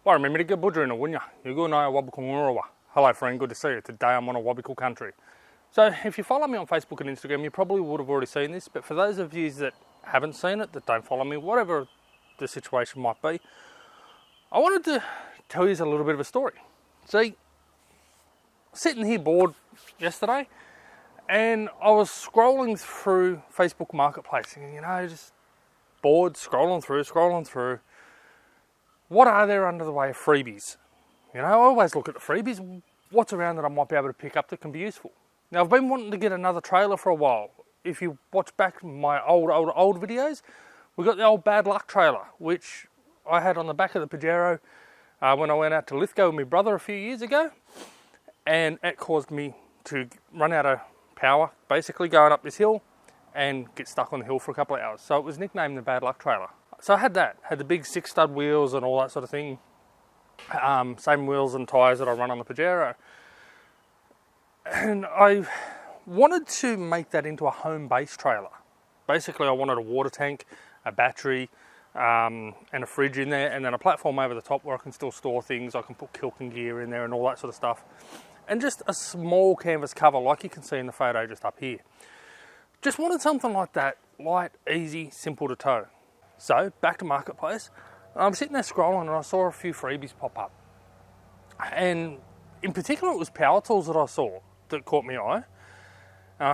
Well, remember to get budgerina, wouldn't you? You're good now, Awabakal Ngurrawa. Hello friend, good to see you. Today I'm on Awabakal country. So if you follow me on Facebook and Instagram, you probably would have already seen this, but for those of you that haven't seen it, that don't follow me, whatever the situation might be, I wanted to tell you a little bit of a story. See, sitting here bored yesterday, and I was scrolling through Facebook Marketplace, and just bored, scrolling through. What are there under the way of freebies? I always look at the freebies. What's around that I might be able to pick up that can be useful? Now, I've been wanting to get another trailer for a while. If you watch back my old videos, we got the old bad luck trailer, which I had on the back of the Pajero when I went out to Lithgow with my brother a few years ago, and it caused me to run out of power, basically going up this hill and get stuck on the hill for a couple of hours. So it was nicknamed the bad luck trailer. So I had that, had the big 6-stud wheels and all that sort of thing. Same wheels and tyres that I run on the Pajero. And I wanted to make that into a home base trailer. Basically I wanted a water tank, a battery, and a fridge in there, and then a platform over the top where I can still store things. I can put kilking gear in there and all that sort of stuff. And just a small canvas cover like you can see in the photo just up here. Just wanted something like that, light, easy, simple to tow. So, back to Marketplace. I'm sitting there scrolling and I saw a few freebies pop up. And in particular it was power tools that I saw that caught my eye.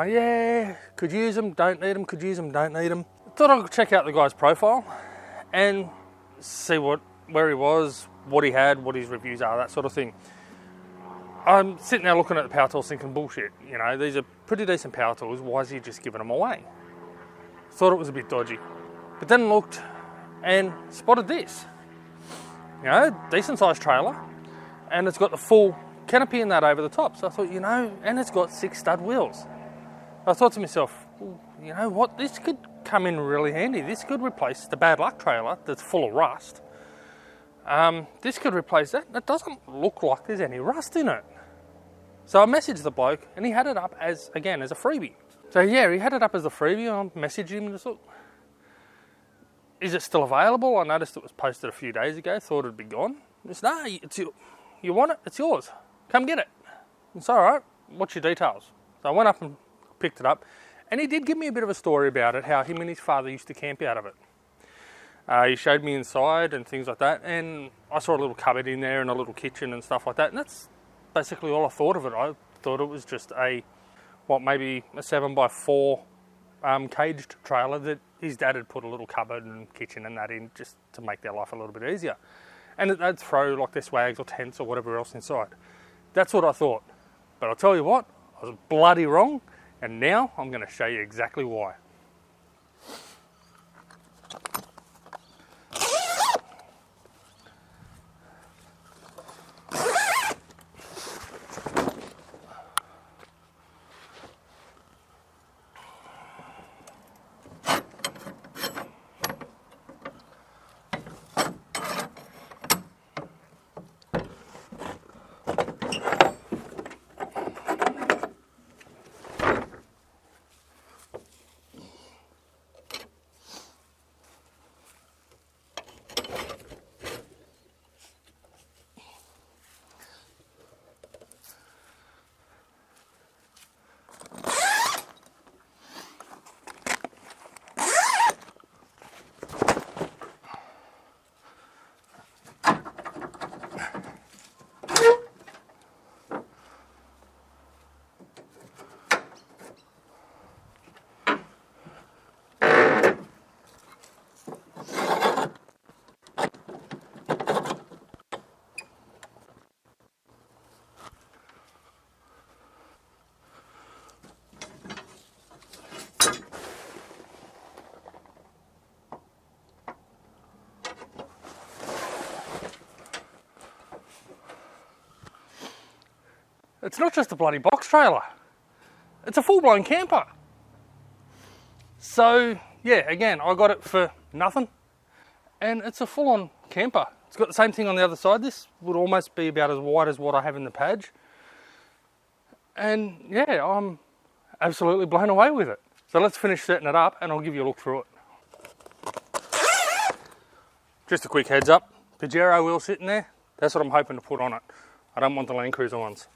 Yeah, could use them, don't need them, could use them, don't need them. Thought I could check out the guy's profile and see where he was, what he had, what his reviews are, that sort of thing. I'm sitting there looking at the power tools thinking, bullshit, these are pretty decent power tools, why is he just giving them away? Thought it was a bit dodgy. But then looked and spotted this. Decent sized trailer, and it's got the full canopy in that over the top. So I thought, and it's got 6-stud wheels. I thought to myself, well, you know what, this could come in really handy. This could replace the bad luck trailer that's full of rust. This could replace that. It doesn't look like there's any rust in it. So I messaged the bloke, and he had it up as a freebie. So yeah, he had it up as a freebie, and I messaged him and just look, is it still available? I noticed it was posted a few days ago, thought it'd be gone. He said, no, you want it? It's yours. Come get it. It's all right. What's your details? So I went up and picked it up, and he did give me a bit of a story about it, how him and his father used to camp out of it. He showed me inside and things like that, and I saw a little cupboard in there and a little kitchen and stuff like that, and that's basically all I thought of it. I thought it was just maybe a 7x4 caged trailer that his dad had put a little cupboard and kitchen and that in just to make their life a little bit easier. And they'd throw like their swags or tents or whatever else inside. That's what I thought. But I'll tell you what, I was bloody wrong, and now I'm going to show you exactly why. It's not just a bloody box trailer. It's a full-blown camper. So, yeah, again, I got it for nothing. And it's a full-on camper. It's got the same thing on the other side. This would almost be about as wide as what I have in the Paj. And, yeah, I'm absolutely blown away with it. So let's finish setting it up and I'll give you a look through it. Just a quick heads up. Pajero wheel sitting there. That's what I'm hoping to put on it. I don't want the Land Cruiser ones.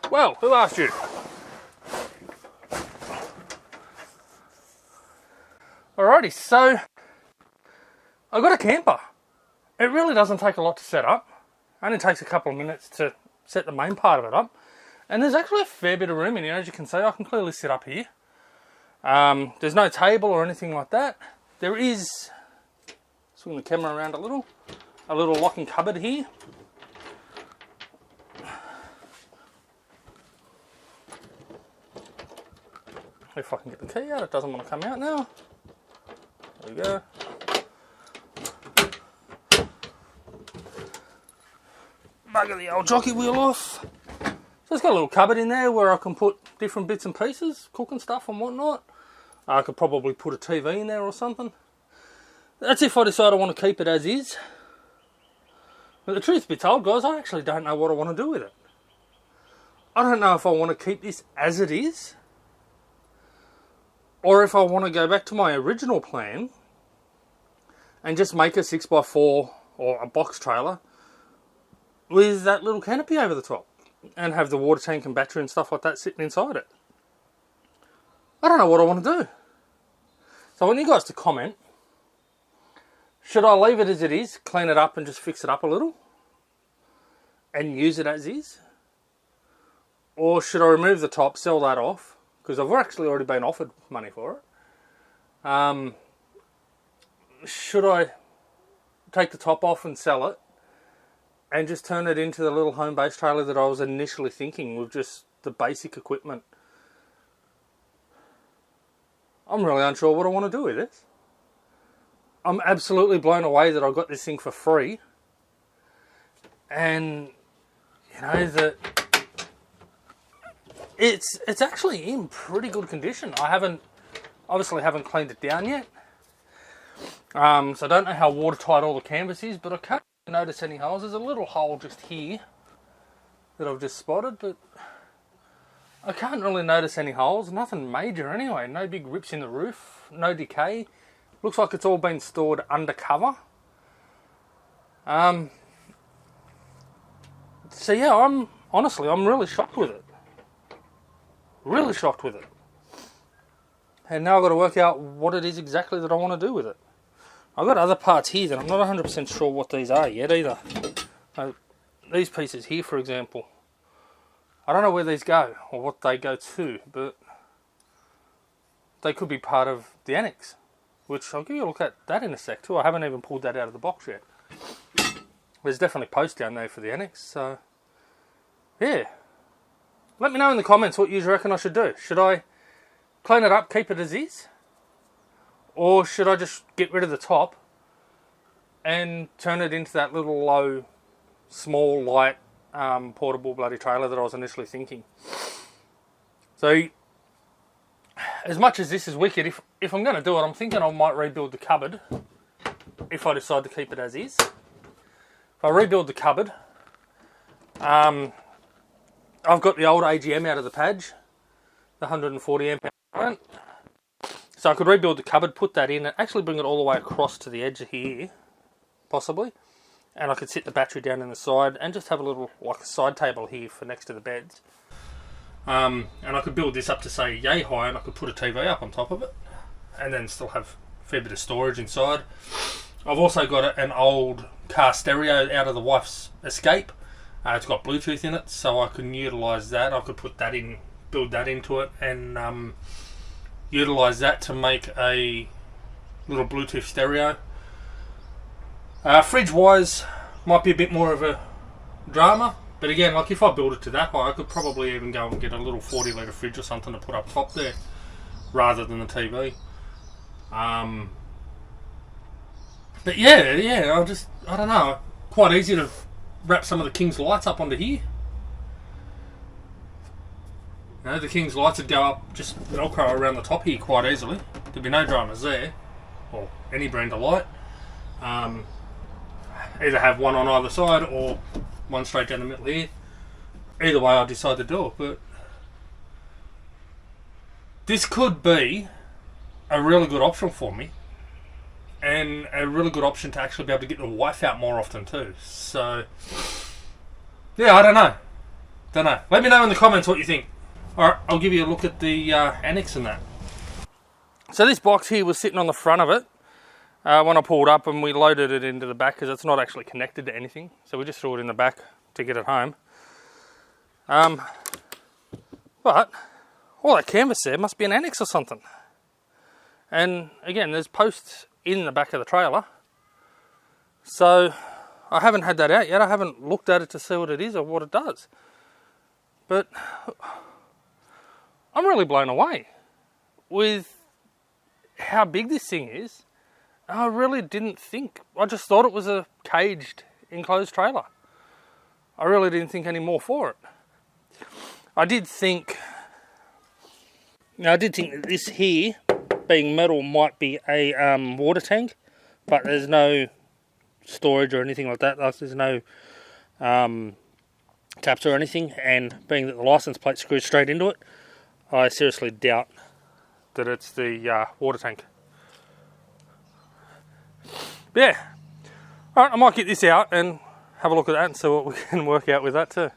Well, who asked you? Alrighty, so I got a camper. It really doesn't take a lot to set up. It only takes a couple of minutes to set the main part of it up. And there's actually a fair bit of room in here, as you can see. I can clearly sit up here. There's no table or anything like that. There is, swing the camera around a little locking cupboard here. If I can get the key out, it doesn't want to come out now. There we go. Bugger the old jockey wheel off. So it's got a little cupboard in there where I can put different bits and pieces, cooking stuff and whatnot. I could probably put a TV in there or something. That's if I decide I want to keep it as is. But the truth be told, guys, I actually don't know what I want to do with it. I don't know if I want to keep this as it is, or if I want to go back to my original plan and just make a 6x4 or a box trailer with that little canopy over the top and have the water tank and battery and stuff like that sitting inside it. I don't know what I want to do. So I want you guys to comment. Should I leave it as it is, clean it up and just fix it up a little and use it as is? Or should I remove the top, sell that off? Because I've actually already been offered money for it. Should I take the top off and sell it and just turn it into the little home base trailer that I was initially thinking with just the basic equipment? I'm really unsure what I want to do with this. I'm absolutely blown away that I got this thing for free. And, you know, that it's actually in pretty good condition. I obviously haven't cleaned it down yet. So I don't know how watertight all the canvas is, but I can't notice any holes. There's a little hole just here that I've just spotted, but I can't really notice any holes. Nothing major anyway. No big rips in the roof. No decay. Looks like it's all been stored undercover. So yeah, I'm really shocked with it. Really shocked with it. And now I've got to work out what it is exactly that I want to do with it. I've got other parts here that I'm not 100% sure what these are yet either. These pieces here, for example. I don't know where these go or what they go to, but they could be part of the Annexe, which I'll give you a look at that in a sec too. I haven't even pulled that out of the box yet. There's definitely posts down there for the Annexe, so yeah. Let me know in the comments what you reckon I should do. Should I clean it up, keep it as is? Or should I just get rid of the top and turn it into that little low, small, light, portable bloody trailer that I was initially thinking? So, as much as this is wicked, if I'm going to do it, I'm thinking I might rebuild the cupboard if I decide to keep it as is. If I rebuild the cupboard, I've got the old AGM out of the Padge, the 140 amp hour. So I could rebuild the cupboard, put that in, and actually bring it all the way across to the edge of here, possibly. And I could sit the battery down in the side and just have a little, like a side table here for next to the beds. And I could build this up to say yay high, and I could put a TV up on top of it, and then still have a fair bit of storage inside. I've also got an old car stereo out of the wife's Escape. It's got Bluetooth in it, so I can utilise that. I could put that in, build that into it, and utilise that to make a little Bluetooth stereo. Fridge wise, might be a bit more of a drama, but again, like if I build it to that high, I could probably even go and get a little 40 litre fridge or something to put up top there rather than the TV. But yeah, I don't know, quite easy to wrap some of the King's lights up onto here. You know, the King's lights would go up just Velcro around the top here quite easily. There'd be no dramas there, or any brand of light. Either have one on either side or one straight down the middle here. Either way I decide to do it, but this could be a really good option for me, and a really good option to actually be able to get the wife out more often too. So yeah, I don't know. Let me know in the comments what you think. Alright, I'll give you a look at the Annexe and that. So this box here was sitting on the front of it when I pulled up, and we loaded it into the back because it's not actually connected to anything. So we just threw it in the back to get it home. But all that canvas there must be an Annexe or something. And again, there's posts in the back of the trailer. So I haven't had that out yet. I haven't looked at it to see what it is or what it does. But I'm really blown away with how big this thing is. I really didn't think, I just thought it was a caged enclosed trailer. I really didn't think any more for it. I did think that this here, being metal, might be a water tank, but there's no storage or anything like that. There's no taps or anything, and being that the license plate screws straight into it, I seriously doubt that it's the water tank. But yeah, alright, I might get this out and have a look at that and see what we can work out with that too.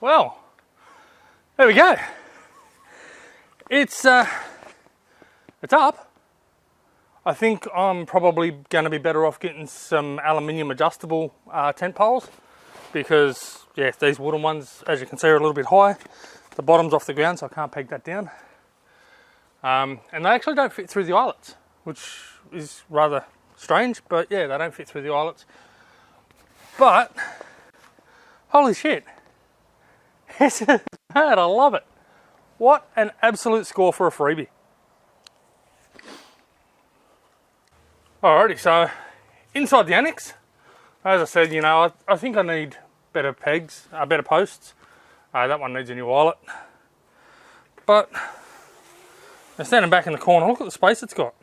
Well, there we go. It's up. I think I'm probably going to be better off getting some aluminium adjustable tent poles, because yeah, these wooden ones, as you can see, are a little bit high. The bottom's off the ground, so I can't peg that down. And they actually don't fit through the eyelets, which is rather strange, but yeah, they don't fit through the eyelets. But holy shit. It's mad, I love it. What an absolute score for a freebie. Alrighty, so inside the Annexe, as I said, I think I need better pegs, better posts. That one needs a new eyelet. But I'm standing back in the corner, look at the space it's got.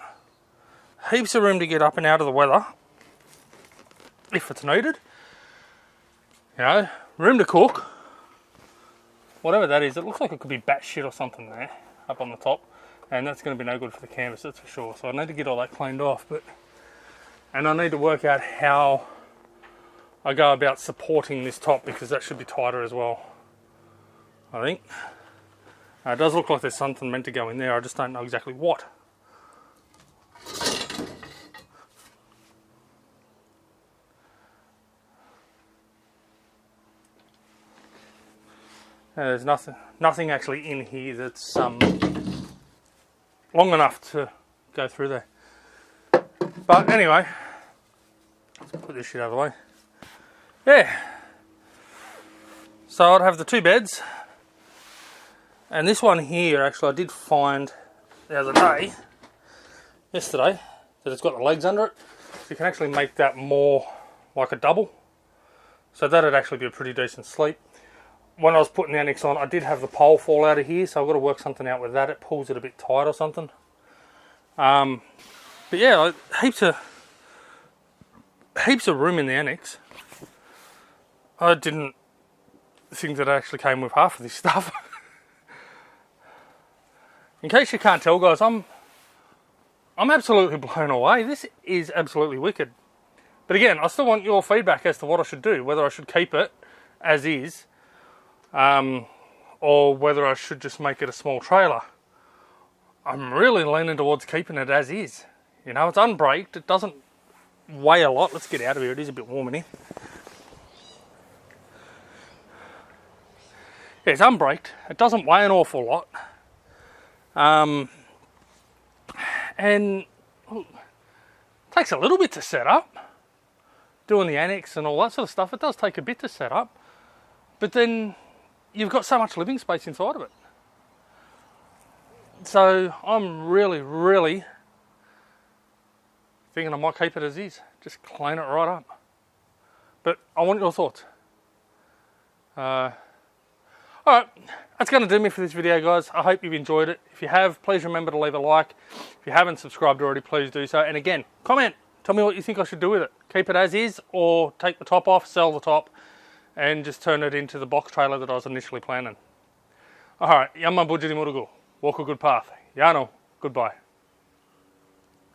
Heaps of room to get up and out of the weather, if it's needed. Room to cook. Whatever that is, it looks like it could be bat shit or something there, up on the top. And that's going to be no good for the canvas, that's for sure. So I need to get all that cleaned off. And I need to work out how I go about supporting this top, because that should be tighter as well, I think. It does look like there's something meant to go in there, I just don't know exactly what. There's nothing actually in here that's long enough to go through there. But anyway, let's put this shit out of the way. Yeah. So I'd have the two beds. And this one here, actually, I did find the other day, yesterday, that it's got the legs under it. So you can actually make that more like a double. So that'd actually be a pretty decent sleep. When I was putting the Annexe on, I did have the pole fall out of here, so I've got to work something out with that. It pulls it a bit tight or something. But yeah, heaps of room in the Annexe. I didn't think that it actually came with half of this stuff. In case you can't tell, guys, I'm absolutely blown away. This is absolutely wicked. But again, I still want your feedback as to what I should do, whether I should keep it as is, or whether I should just make it a small trailer. I'm really leaning towards keeping it as is. You know, it's unbraked, it doesn't weigh a lot. Let's get out of here, it is a bit warm in here. Yeah, it's unbraked, it doesn't weigh an awful lot. And it takes a little bit to set up. Doing the Annexe and all that sort of stuff, it does take a bit to set up. But then you've got so much living space inside of it. So I'm really, really thinking I might keep it as is. Just clean it right up. But I want your thoughts. Alright, that's going to do me for this video, guys. I hope you've enjoyed it. If you have, please remember to leave a like. If you haven't subscribed already, please do so. And again, comment. Tell me what you think I should do with it. Keep it as is, or take the top off, sell the top, and just turn it into the box trailer that I was initially planning. Alright, Yamma Bujiri Murugu. Walk a good path. Yano, goodbye.